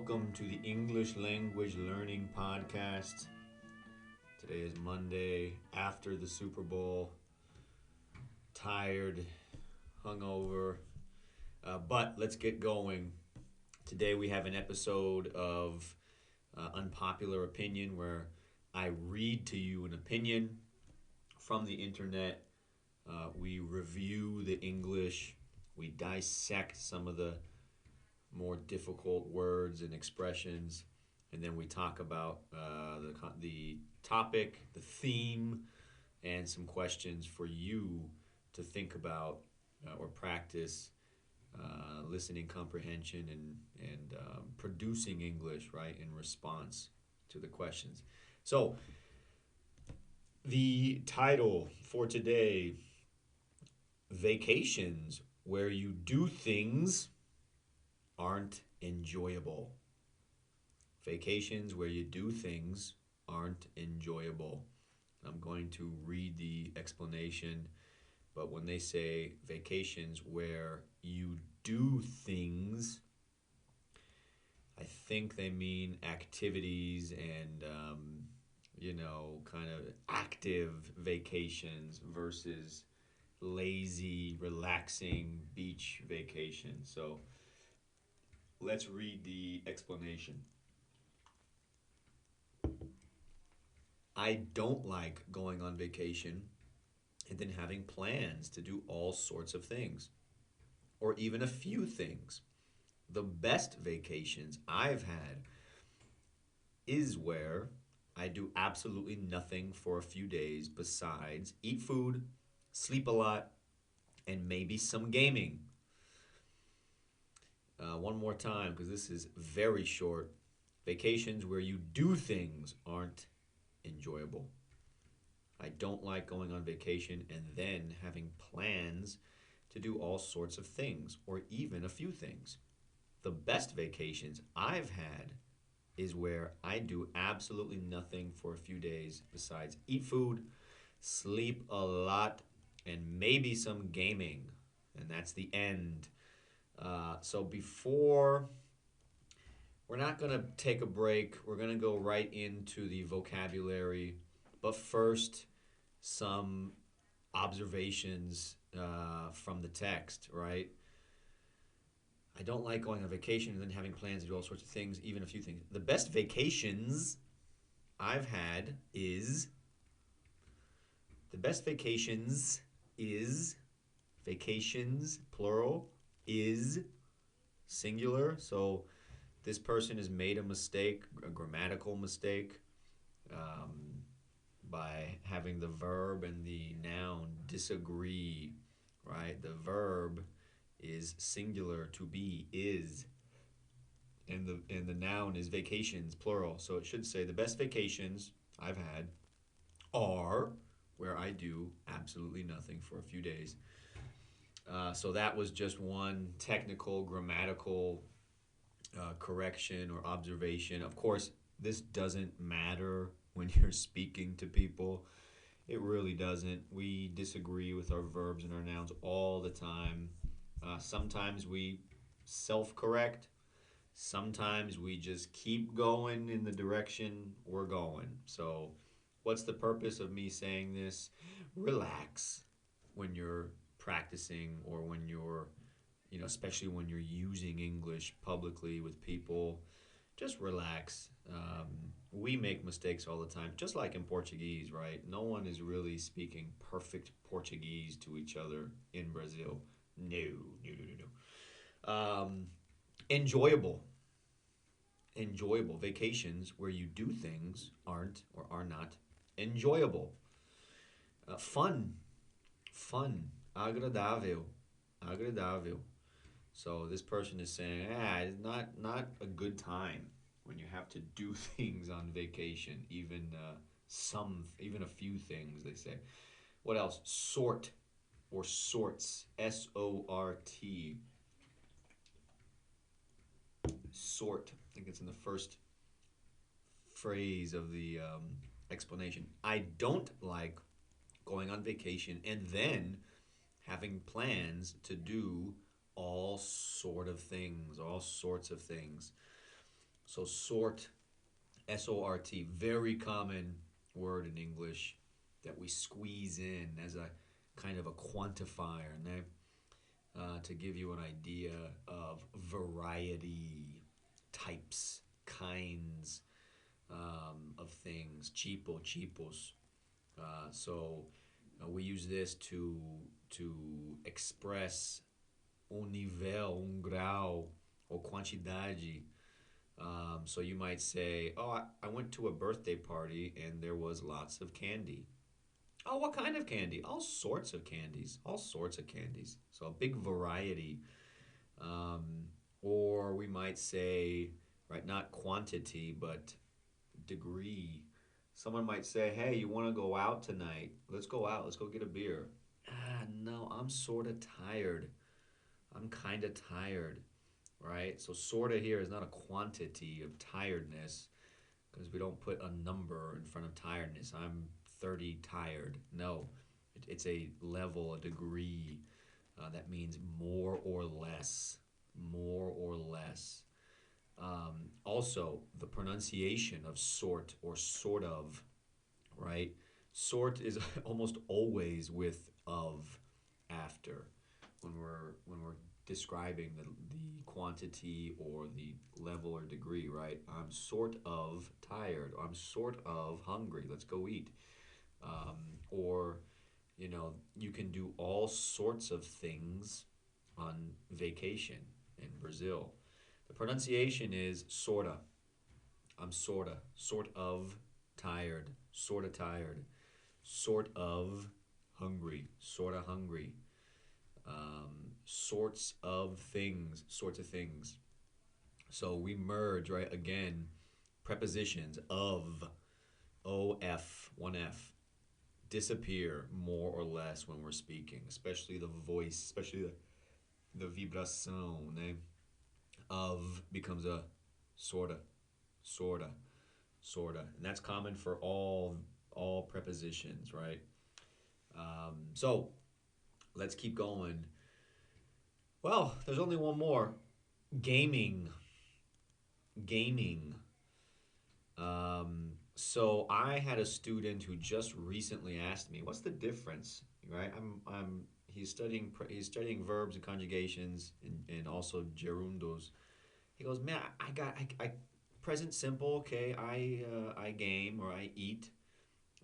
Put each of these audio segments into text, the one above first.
welcome to the English Language Learning Podcast. Today is Monday after the Super Bowl. Tired, hungover, but let's get going. Today we have an episode of Unpopular Opinion where I read to you an opinion from the internet. We review the English. We dissect some of the more difficult words and expressions, and then we talk about the topic, the theme, and some questions for you to think about or practice listening comprehension and producing English, right, in response to the questions. So, the title for today: Vacations where you do things aren't enjoyable. Vacations where you do things aren't enjoyable. I'm going to read the explanation, but when they say vacations where you do things, I think they mean activities and, kind of active vacations versus lazy, relaxing beach vacations. So, let's read the explanation. I don't like going on vacation and then having plans to do all sorts of things, or even a few things. The best vacations I've had is where I do absolutely nothing for a few days besides eat food, sleep a lot, and maybe some gaming. One more time, because this is very short. Vacations where you do things aren't enjoyable. I don't like going on vacation and then having plans to do all sorts of things, or even a few things. The best vacations I've had is where I do absolutely nothing for a few days besides eat food, sleep a lot, and maybe some gaming. And that's the end. So before we're not going to take a break. We're going to go right into the vocabulary. But first, some observations from the text, right? I don't like going on vacation and then having plans to do all sorts of things, even a few things. The best vacations I've had is the best vacations, plural, is singular. So this person has made a mistake, a grammatical mistake, by having the verb and the noun disagree, right? The verb is singular, to be, is, and the noun is vacations, plural. So it should say the best vacations I've had are where I do absolutely nothing for a few days. So that was just one technical grammatical correction or observation. Of course, this doesn't matter when you're speaking to people. It really doesn't. We disagree with our verbs and our nouns all the time. Sometimes we self correct. Sometimes we just keep going in the direction we're going. So, what's the purpose of me saying this? Relax when you're practicing or when you're, especially when you're using English publicly with people. Just relax. We make mistakes all the time, just like in Portuguese, right? No one is really speaking perfect Portuguese to each other in Brazil. No, no, no, no, no. Enjoyable. Enjoyable. Vacations where you do things aren't or are not enjoyable. Fun. Fun. Agradavel. Agradavel. So this person is saying, it's not a good time when you have to do things on vacation, even a few things, they say. What else? Sort or sorts. SORT. Sort. I think it's in the first phrase of the explanation. I don't like going on vacation and then having plans to do all sorts of things. So sort, S-O-R-T, very common word in English that we squeeze in as a kind of a quantifier, né? To give you an idea of variety, types, kinds of things. Tipo, tipos. We use this to express nível, grau, or quantidade. So you might say, "Oh, I went to a birthday party and there was lots of candy." Oh, what kind of candy? All sorts of candies. All sorts of candies. So a big variety. Um, or we might say, right, not quantity, but degree. Someone might say, "Hey, you want to go out tonight? Let's go out. Let's go get a beer." Ah, no, I'm sort of tired. I'm kind of tired, right? So, sort of here is not a quantity of tiredness because we don't put a number in front of tiredness. I'm 30 tired. No, it's a level, a degree. That means more or less. More or less. Also, the pronunciation of sort or sort of, right? Sort is almost always with of after when we're describing the quantity or the level or degree, right? I'm sort of tired. Or I'm sort of hungry. Let's go eat. Or you can do all sorts of things on vacation in Brazil. The pronunciation is sorta. I'm sort of tired, sort of hungry, sorts of things. So we merge, right? Again, prepositions of, one F, disappear more or less when we're speaking, especially the voice, especially the vibração, né? Of becomes a sorta, sorta, sorta, and that's common for all prepositions, right? So let's keep going. Well, there's only one more. Gaming, gaming. So I had a student who just recently asked me, "What's the difference?" Right? He's studying verbs and conjugations and also gerundos. He goes, "Man, I present simple. Okay, I game or I eat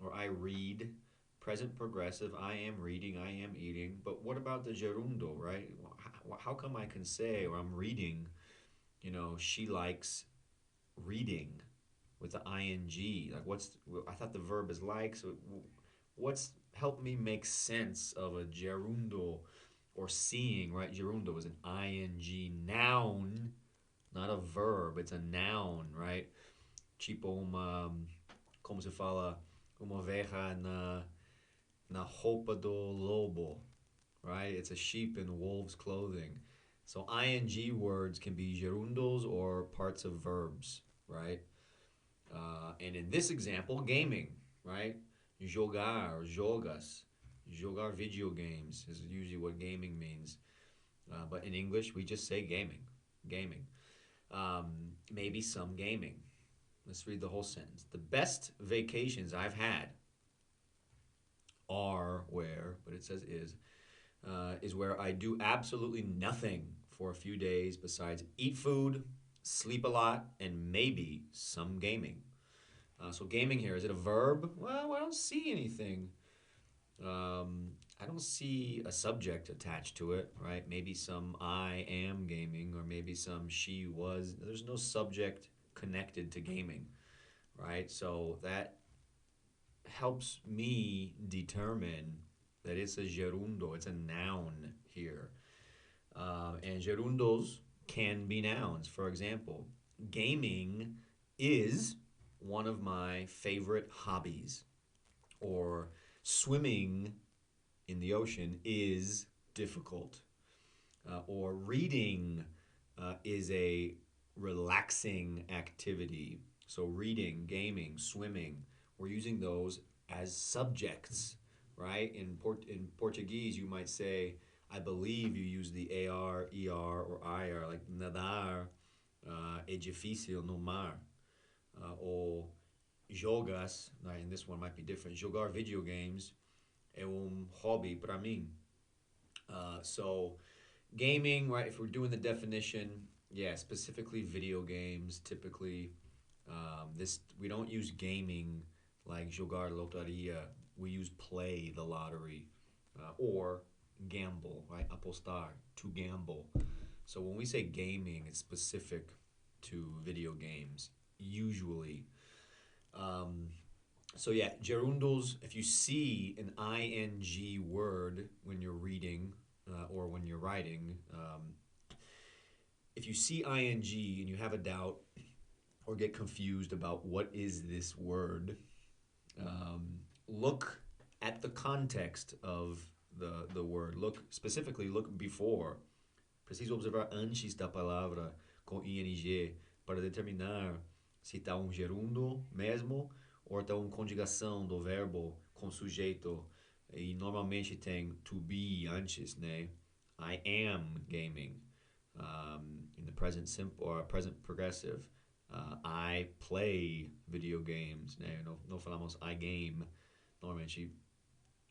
or I read. Present progressive. I am reading. I am eating. But what about the gerundo? Right? How come I can say or I'm reading? She likes reading with the ing. Like, I thought the verb is like. So, what's helped me make sense of a gerundo or seeing? Right? Gerundo is an ing noun, not a verb. It's a noun, right? Tipo como se fala, uma oveja na roupa do lobo, right? It's a sheep in wolf's clothing. So ing words can be gerundos or parts of verbs, right? And in this example, gaming, right? Jogar or jogas. Jogar video games is usually what gaming means. But in English, we just say gaming. Gaming. Maybe some gaming. Let's read the whole sentence. The best vacations I've had are where, but it says is where I do absolutely nothing for a few days besides eat food, sleep a lot, and maybe some gaming. So gaming here, is it a verb? Well, I don't see anything. I don't see a subject attached to it, right? Maybe some I am gaming, or maybe some she was. There's no subject connected to gaming, right? So that helps me determine that it's a gerundo, it's a noun here. And gerundos can be nouns. For example, gaming is one of my favorite hobbies, or swimming in the ocean is difficult, or reading is a relaxing activity. So, reading, gaming, swimming, we're using those as subjects, right? In Portuguese, you might say, I believe you use the AR, ER, or IR, like nadar, É difícil no mar. Ou jogas, né, and this one might be different. Jogar video games é hobby para mim. So gaming, right? If we're doing the definition, yeah, specifically video games. Typically, this we don't use gaming like jogar lotaria. We use play the lottery, or gamble, right? Apostar, to gamble. So when we say gaming, it's specific to video games usually. Um, so yeah, gerundos. If you see an ing word when you're reading or when you're writing, if you see ing and you have a doubt or get confused about what is this word, look at the context of the word. Look specifically. Look before. Preciso observar antes da palavra com ing para determinar se está gerundo mesmo ou está conjugação do verbo com sujeito. E normalmente tem to be antes, né? I am gaming. In the present simple or present progressive. I play video games, né? Não falamos I game. Normalmente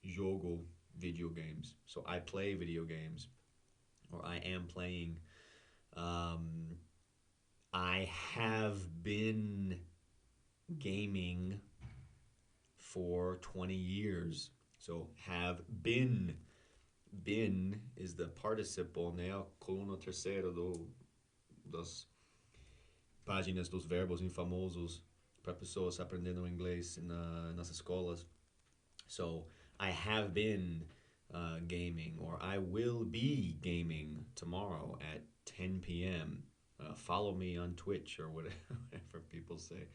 jogo video games. So I play video games, or I am playing. Um, I have been gaming for 20 years. So have been. Been is the participle, né? A coluna terceira das páginas dos verbos infamosos para pessoas aprendendo inglês nas escolas. So I have been gaming, or I will be gaming tomorrow at 10 p.m. Follow me on Twitch or whatever, whatever people say.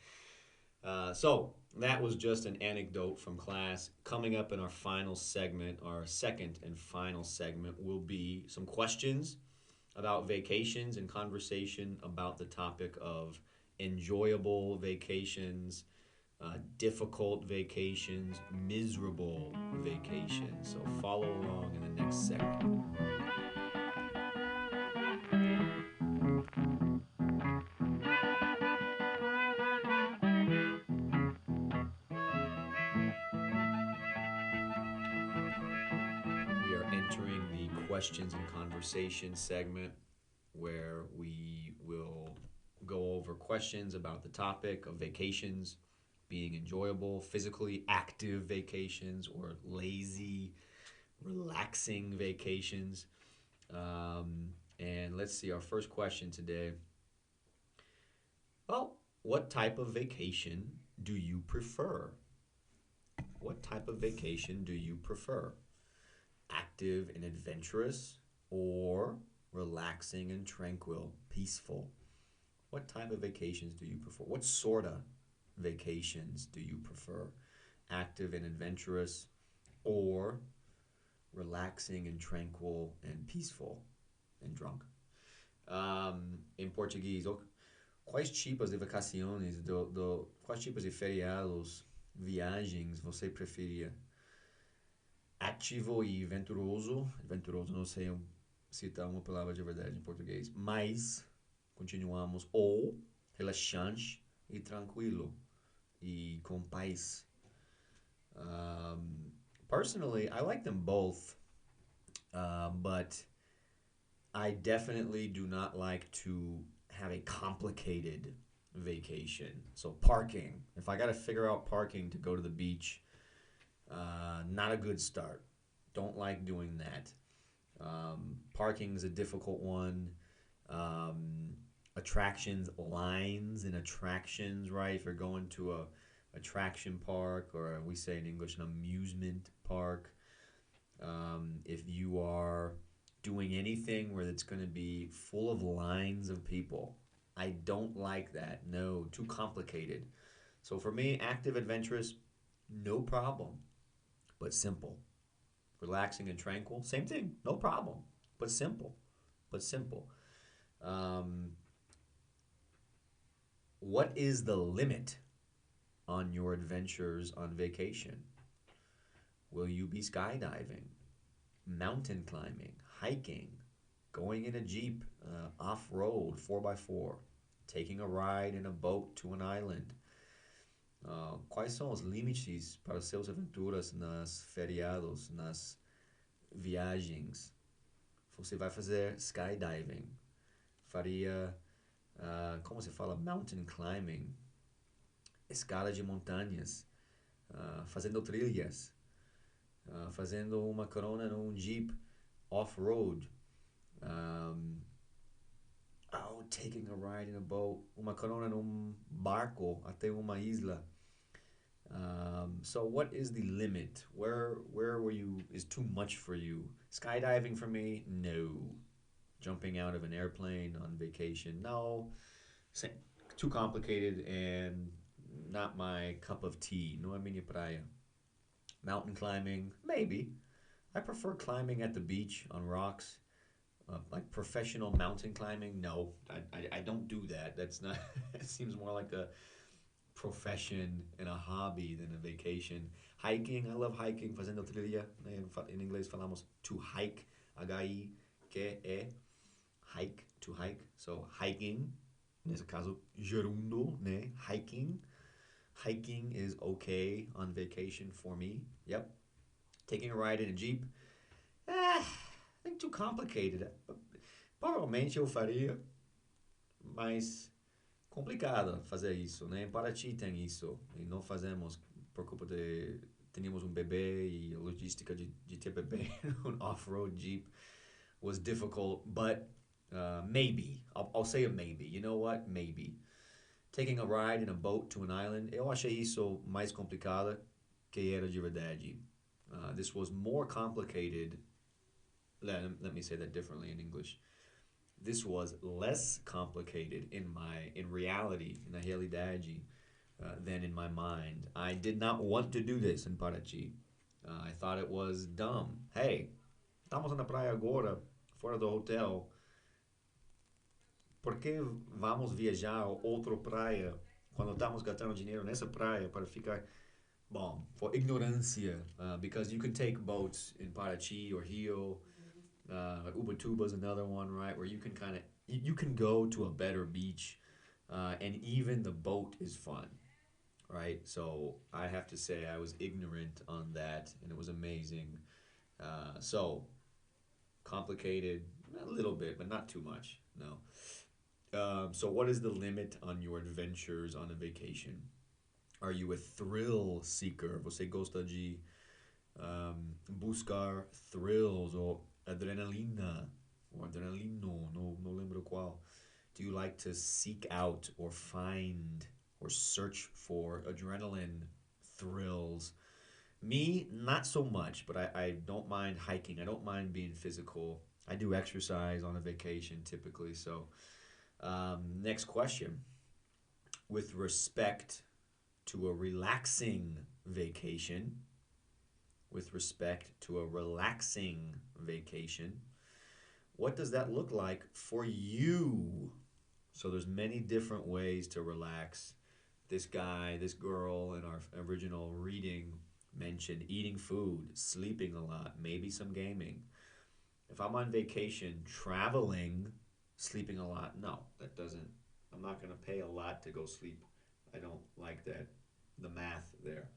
So that was just an anecdote from class. Coming up in our final segment, our second and final segment, will be some questions about vacations and conversation about the topic of enjoyable vacations, difficult vacations, miserable vacations. So follow along in the next segment. We are entering the questions and conversation segment where we will go over questions about the topic of vacations being enjoyable, physically active vacations, or lazy, relaxing vacations. And let's see, our first question today. Well, what type of vacation do you prefer? What type of vacation do you prefer? Active and adventurous, or relaxing and tranquil, peaceful? What type of vacations do you prefer? What sorta vacations do you prefer? Active and adventurous, or relaxing and tranquil and peaceful and drunk? Em português, quais tipos de vacações, quais tipos de feriados, viagens você preferia? Ativo e venturoso. Venturoso, não sei citar uma palavra de verdade em português. Mas, continuamos. Ou relaxante e tranquilo. E com paz. Personally, I like them both. But I definitely do not like to have a complicated vacation. So parking. If I got to figure out parking to go to the beach, not a good start. Don't like doing that. Parking is a difficult one. Attractions, lines and attractions, right? If you're going to a attraction park, or we say in English an amusement park, if you are doing anything where it's going to be full of lines of people, I don't like that. No, too complicated. So for me, active, adventurous, no problem, but simple. Relaxing and tranquil, same thing, no problem, but simple. But simple. What is the limit on your adventures on vacation? Will you be skydiving, mountain climbing, hiking, going in a Jeep, off-road, 4x4? taking a ride in a boat to an island. Quais são os limites para seus aventuras nas feriados, nas viagens? Você vai fazer skydiving, faria, como se fala, mountain climbing, escala de montanhas, fazendo trilhas, fazendo uma carona num jeep off-road, um, taking a ride in a boat, uma carona num barco até uma isla. So what is the limit? Where were you is too much for you? Skydiving for me, no. Jumping out of an airplane on vacation, no. Too complicated and not my cup of tea. No é minha praia. Mountain climbing, maybe. I prefer climbing at the beach on rocks. Like professional mountain climbing, no, I don't do that. That's not. It seems more like a profession and a hobby than a vacation. Hiking, I love hiking, fazendo trilha. Em inglês falamos to hike, H-I-K-E, hike, to hike. So hiking, nesse caso, gerundo, né? Hiking. Hiking is okay on vacation for me. Yep. Taking a ride in a Jeep, I think too complicated. Provavelmente eu faria, mas complicado fazer isso, né? Em Paraty tem isso e não fazemos por culpa de tínhamos um bebê e a logística de ter bebê um off-road Jeep was difficult, but maybe I'll say a maybe. You know what? Maybe taking a ride in a boat to an island. Eu achei isso mais complicado que era de verdade. This was more complicated. Let me say that differently in English. This was less complicated in reality, in a realidade, than in my mind. I did not want to do this in Paraty. I thought it was dumb. Hey, estamos na praia agora, fora do hotel. Por que vamos viajar a outra praia quando estamos gastando dinheiro nessa praia para ficar bom, for ignorância, because you can take boats in Paraty or Rio. Ubatuba is another one, right, where you can kind of you can go to a better beach, and even the boat is fun, right? So I have to say I was ignorant on that, and it was amazing. So complicated a little bit, but not too much. No. So what is the limit on your adventures on a vacation? Are you a thrill seeker? Você gosta de buscar thrills ou adrenalina or adrenalino? No lembro qual. Do you like to seek out or find or search for adrenaline thrills? Me, not so much, but I don't mind hiking. I don't mind being physical. I do exercise on a vacation typically. So, next question. With respect to a relaxing vacation, with respect to a relaxing vacation, what does that look like for you? So there's many different ways to relax. This guy, this girl in our original reading mentioned eating food, sleeping a lot, maybe some gaming. If I'm on vacation, traveling, sleeping a lot, no, that doesn't, I'm not going to pay a lot to go sleep. I don't like that, the math there.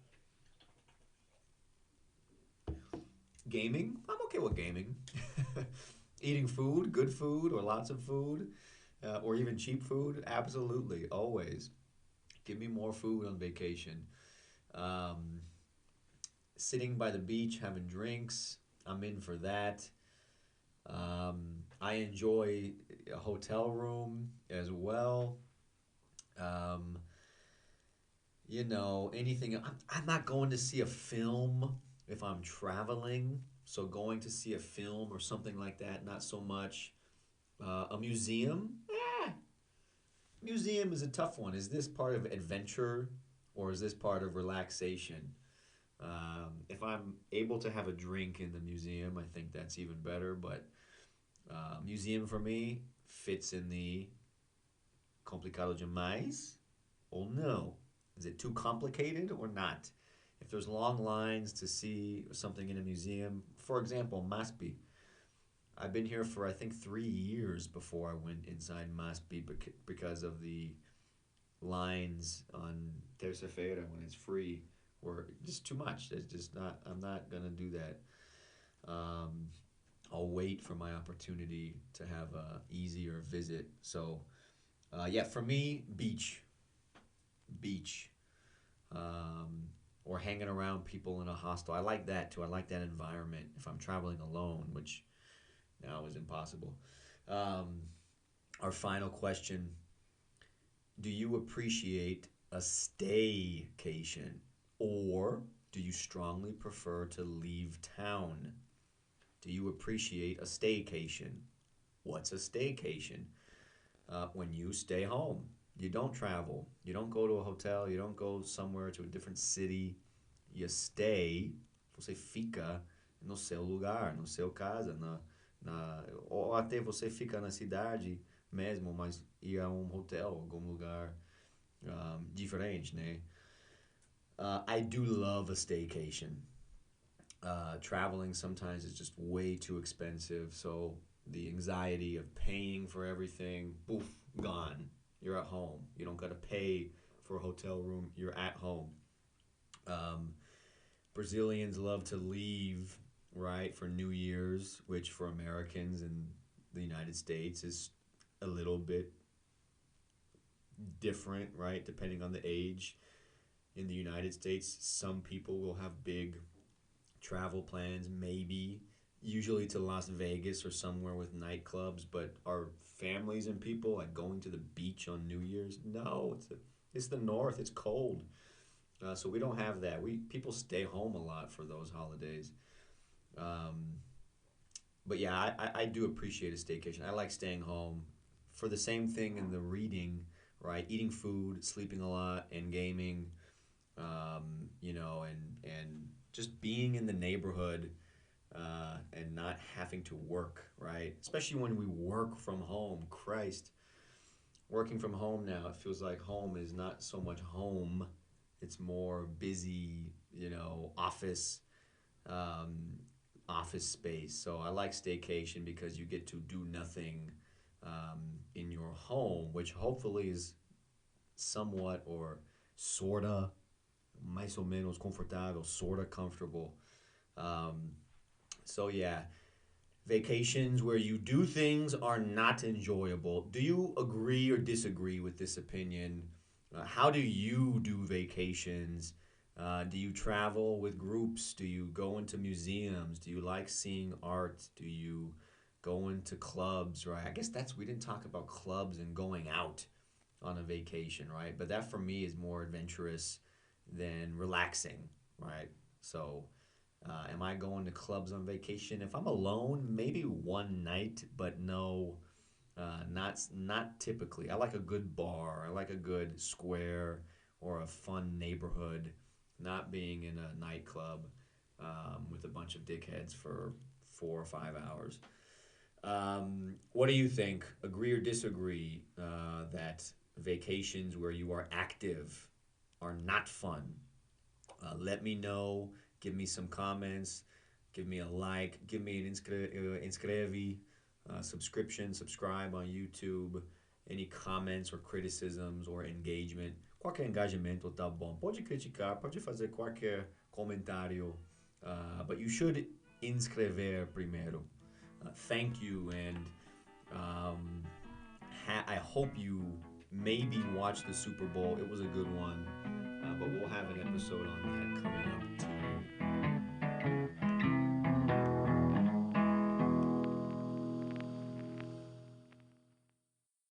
Gaming, I'm okay with gaming. Eating food, good food, or lots of food, or even cheap food, absolutely, always. Give me more food on vacation. Um, Sitting by the beach, having drinks, I'm in for that. I enjoy a hotel room as well. Um, anything. I'm not going to see a film if I'm traveling. So going to see a film or something like that, not so much. A museum? Museum is a tough one. Is this part of adventure or is this part of relaxation? If I'm able to have a drink in the museum, I think that's even better. But museum for me fits in the complicado demais or no. Is it too complicated or not? If there's long lines to see something in a museum, for example, MASP, I've been here for I think 3 years before I went inside Maspi because of the lines on terça-feira when it's free were just too much. It's just not. I'm not gonna do that. Um, I'll wait for my opportunity to have a easier visit. So yeah, for me, beach, um, or hanging around people in a hostel. I like that too. I like that environment. If I'm traveling alone, which now is impossible. Um, our final question: do you appreciate a staycation, or do you strongly prefer to leave town? Do you appreciate a staycation? What's a staycation? When you stay home, you don't travel, you don't go to a hotel, you don't go somewhere to a different city. You stay, você fica no seu lugar, no seu casa, ou até você fica na cidade mesmo, mas ir a um hotel, algum lugar diferente, né? I do love a staycation. Traveling sometimes is just way too expensive, so the anxiety of paying for everything, poof, gone. You're at home. You don't gotta pay for a hotel room. You're at home. Um, Brazilians love to leave, right, for New Year's, which for Americans in the United States is a little bit different, right, depending on the age. In the United States, some people will have big travel plans, maybe usually to Las Vegas or somewhere with nightclubs. But are families and people like going to the beach on New Year's? No, it's the North. It's cold, so we don't have that. We people stay home a lot for those holidays. Um, but yeah, I do appreciate a staycation. I like staying home for the same thing in the reading, right? Eating food, sleeping a lot, and gaming. And just being in the neighborhood and not having to work, right? Especially when we work from home. Christ, working from home now, it feels like home is not so much home. It's more busy, office, um, office space. So I like staycation because you get to do nothing in your home, which hopefully is somewhat or sorta mais ou menos confortável, sorta comfortable. Um, so yeah, vacations where you do things are not enjoyable. Do you agree or disagree with this opinion? How do you do vacations? Do you travel with groups? Do you go into museums? Do you like seeing art? Do you go into clubs? Right. I guess we didn't talk about clubs and going out on a vacation, right? But that for me is more adventurous than relaxing, right? So, am I going to clubs on vacation? If I'm alone, maybe one night, but no, not typically. I like a good bar. I like a good square or a fun neighborhood. Not being in a nightclub with a bunch of dickheads for 4 or 5 hours. What do you think? Agree or disagree that vacations where you are active are not fun? Let me know. Give me some comments. Give me a like. Give me an inscreve, subscribe on YouTube. Any comments or criticisms or engagement. Qualquer engajamento tá bom. Pode criticar, pode fazer qualquer comentário. But you should inscrever primeiro. Thank you, and um, I hope you maybe watched the Super Bowl. It was a good one, but we'll have an episode on that coming up too.